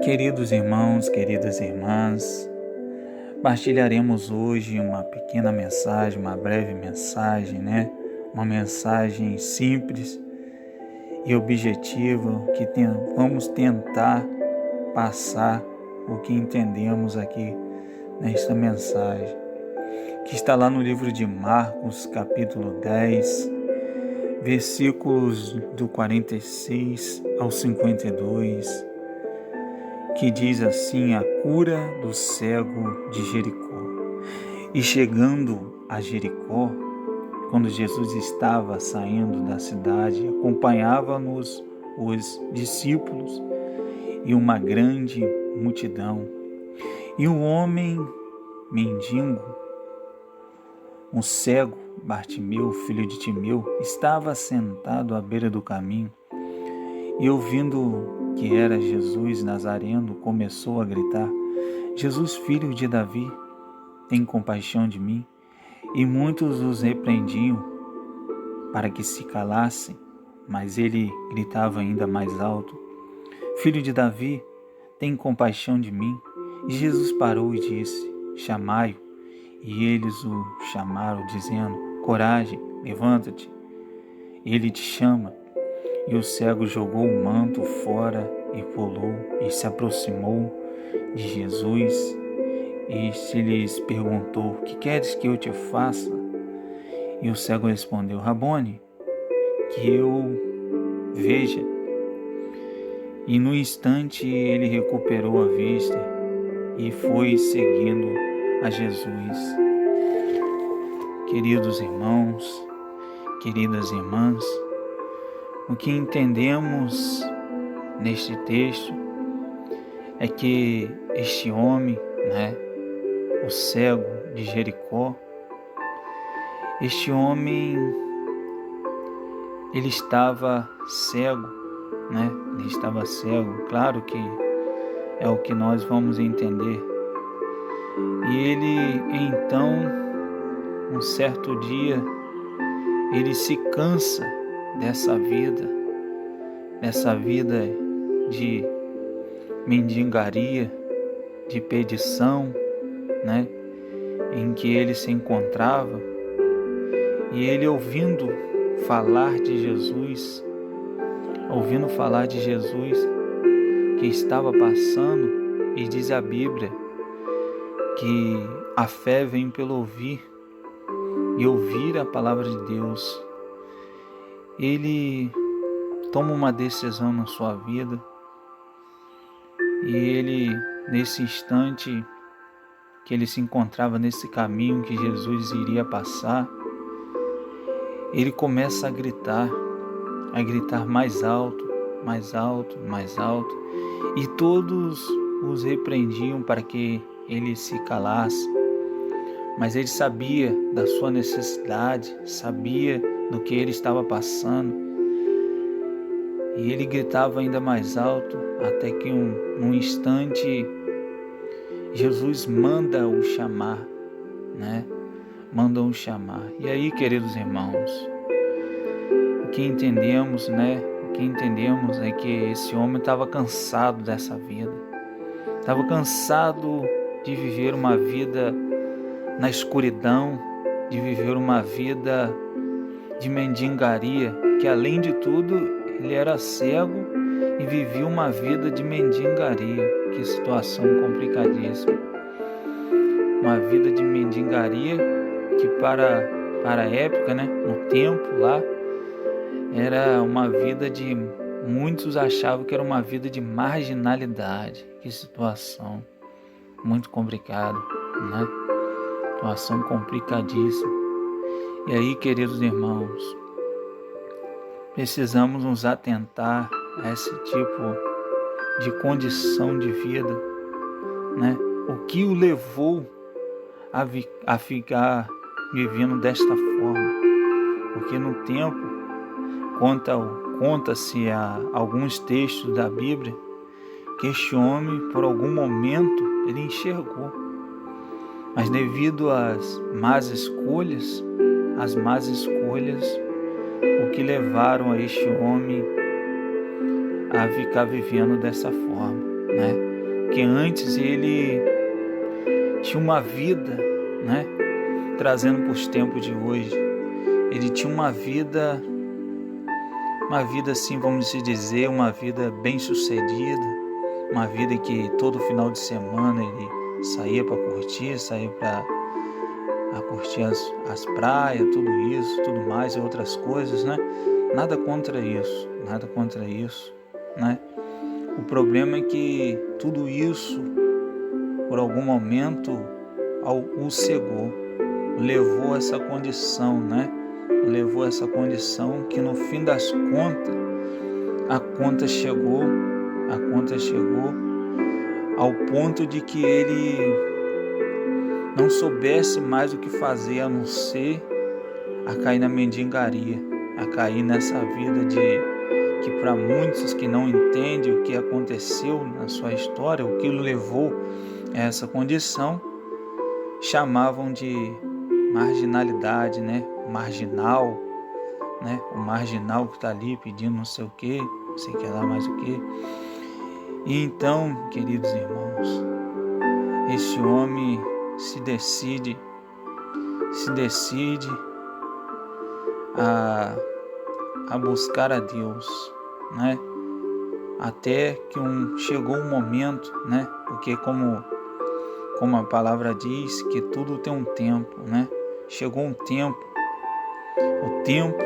Queridos irmãos, queridas irmãs, partilharemos hoje uma pequena mensagem, uma breve mensagem, Uma mensagem simples e objetiva que vamos tentar passar o que entendemos aqui nesta mensagem, que está lá no livro de Marcos, capítulo 10, versículos do 46 ao 52, que diz assim: a cura do cego de Jericó. E chegando a Jericó, quando Jesus estava saindo da cidade, acompanhava-nos os discípulos e uma grande multidão. E um homem mendigo, um cego, Bartimeu, filho de Timeu, estava sentado à beira do caminho. E ouvindo que era Jesus Nazareno, começou a gritar: Jesus, filho de Davi, tem compaixão de mim. E muitos os repreendiam para que se calassem, mas ele gritava ainda mais alto: Filho de Davi, tem compaixão de mim. E Jesus parou e disse: chamai-o. E eles o chamaram, dizendo: coragem, levanta-te, ele te chama. E o cego jogou o manto fora e pulou e se aproximou de Jesus e se lhes perguntou: que queres que eu te faça? E o cego respondeu: Rabone, que eu veja. E no instante ele recuperou a vista e foi seguindo a Jesus. Queridos irmãos, queridas irmãs, o que entendemos neste texto é que este homem, o cego de Jericó, este homem, ele estava cego, Ele estava cego, claro que é o que nós vamos entender. E ele, então, um certo dia, ele se cansa dessa vida de mendigaria, de perdição, em que ele se encontrava. E ele ouvindo falar de Jesus que estava passando, e diz a Bíblia que a fé vem pelo ouvir, e ouvir a palavra de Deus. Ele toma uma decisão na sua vida, e ele, nesse instante que ele se encontrava nesse caminho que Jesus iria passar, ele começa a gritar mais alto, mais alto, mais alto, e todos os repreendiam para que ele se calasse, mas ele sabia da sua necessidade, sabia do que ele estava passando, e ele gritava ainda mais alto, até que num instante Jesus manda-o chamar, Manda-o chamar. E aí, queridos irmãos, o que entendemos é que esse homem estava cansado dessa vida, estava cansado de viver uma vida na escuridão, de viver uma vida de mendigaria, que além de tudo ele era cego e vivia uma vida de mendigaria. Que situação complicadíssima. Uma vida de mendigaria que para a época, no tempo lá, era uma vida de... muitos achavam que era uma vida de marginalidade. Que situação muito complicada, Situação complicadíssima. E aí, queridos irmãos, precisamos nos atentar a esse tipo de condição de vida, O que o levou a ficar vivendo desta forma? Porque no tempo conta-se a alguns textos da Bíblia que este homem, por algum momento, ele enxergou, mas devido às más escolhas, o que levaram a este homem a ficar vivendo dessa forma, que antes ele tinha uma vida, né? Trazendo para os tempos de hoje. Ele tinha uma vida assim, vamos dizer, uma vida bem sucedida, uma vida que todo final de semana ele saía para curtir, saía para curtir as praias, tudo isso, tudo mais e outras coisas, né? Nada contra isso, né? O problema é que tudo isso, por algum momento, o cegou, levou a essa condição, né? Levou a essa condição que no fim das contas, a conta chegou ao ponto de que ele não soubesse mais o que fazer a não ser a cair na mendigaria, a cair nessa vida que para muitos que não entendem o que aconteceu na sua história, o que o levou a essa condição, chamavam de marginalidade, né? Marginal, né? O marginal que está ali pedindo não sei o que, não sei o que lá mais o que. E então, queridos irmãos, esse homem se decide a buscar a Deus, né? Até que chegou um momento, né? Porque como a palavra diz, que tudo tem um tempo, né? Chegou um tempo, o tempo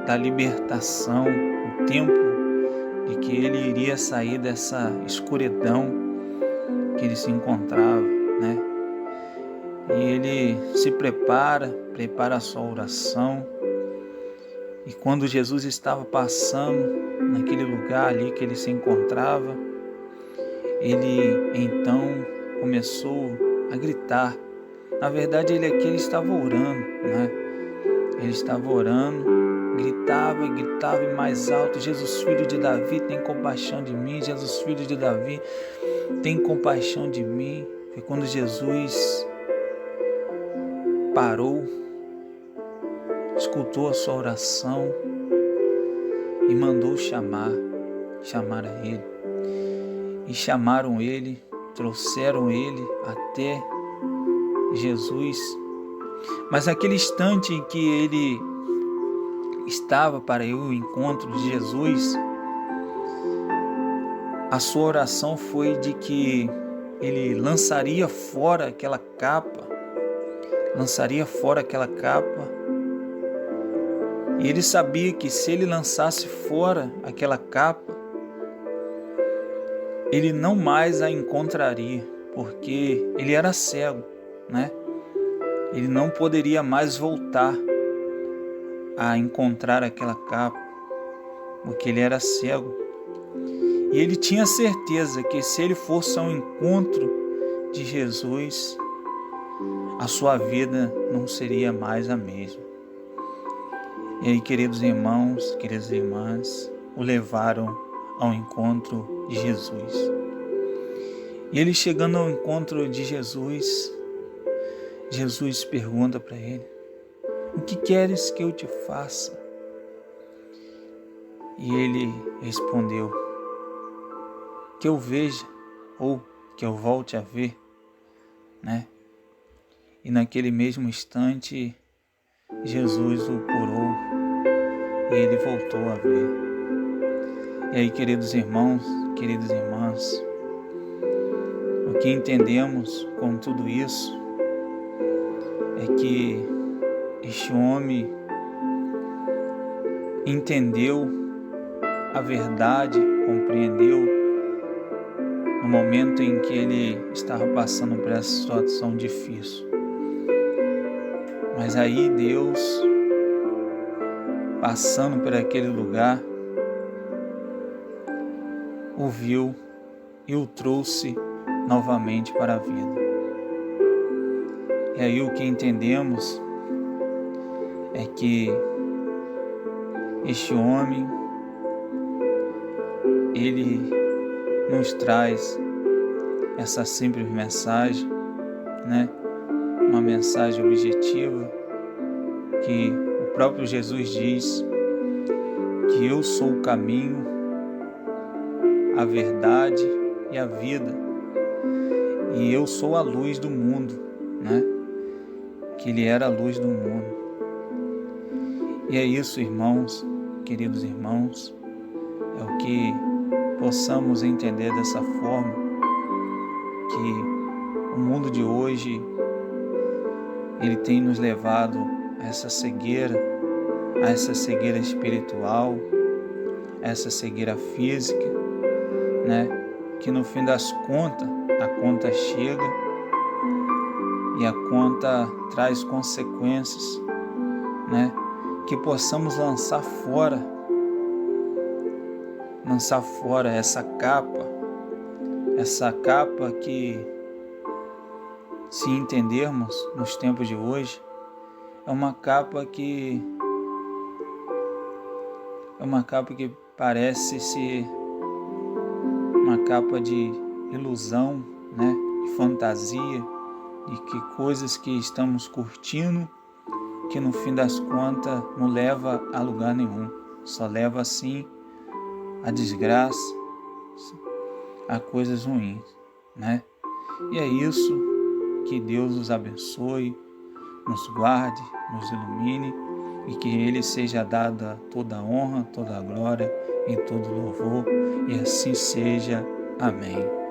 da libertação, o tempo de que ele iria sair dessa escuridão que ele se encontrava, né? E ele se prepara a sua oração. E quando Jesus estava passando naquele lugar ali que ele se encontrava, ele então começou a gritar. Na verdade, ele estava orando, né? Ele estava orando, gritava e mais alto: Jesus, filho de Davi, tem compaixão de mim. Jesus, filho de Davi, tem compaixão de mim. Foi quando Jesus parou, escutou a sua oração e mandou chamar a ele. E chamaram ele, trouxeram ele até Jesus. Mas naquele instante em que ele estava para ir ao encontro de Jesus, a sua oração foi de que ele lançaria fora aquela capa, e ele sabia que se ele lançasse fora aquela capa, ele não mais a encontraria, porque ele era cego, né? Ele não poderia mais voltar a encontrar aquela capa, porque ele era cego. E ele tinha certeza que se ele fosse ao encontro de Jesus, a sua vida não seria mais a mesma. E aí, queridos irmãos, queridas irmãs, o levaram ao encontro de Jesus. E ele chegando ao encontro de Jesus, Jesus pergunta para ele: o que queres que eu te faça? E ele respondeu: que eu veja, ou que eu volte a ver, né? E naquele mesmo instante, Jesus o curou e ele voltou a ver. E aí, queridos irmãos, queridas irmãs, o que entendemos com tudo isso é que este homem entendeu a verdade, compreendeu no momento em que ele estava passando por essa situação difícil. Mas aí Deus, passando por aquele lugar, o viu e o trouxe novamente para a vida. E aí o que entendemos é que este homem, ele nos traz essa simples mensagem, né? Uma mensagem objetiva, que o próprio Jesus diz que eu sou o caminho, a verdade e a vida. e eu sou a luz do mundo, né? Que ele era a luz do mundo. E é isso, irmãos, queridos irmãos, é o que possamos entender dessa forma, que o mundo de hoje, ele tem nos levado a essa cegueira espiritual, a essa cegueira física, né? Que no fim das contas, a conta chega e a conta traz consequências, né? Que possamos lançar fora essa capa que, se entendermos nos tempos de hoje, é uma capa que parece ser uma capa de ilusão, né? De fantasia, de que coisas que estamos curtindo, que no fim das contas não leva a lugar nenhum, só leva assim a desgraça, a coisas ruins, né? E é isso, que Deus nos abençoe, nos guarde, nos ilumine e que Ele seja dada toda a honra, toda a glória e todo o louvor, e assim seja. Amém.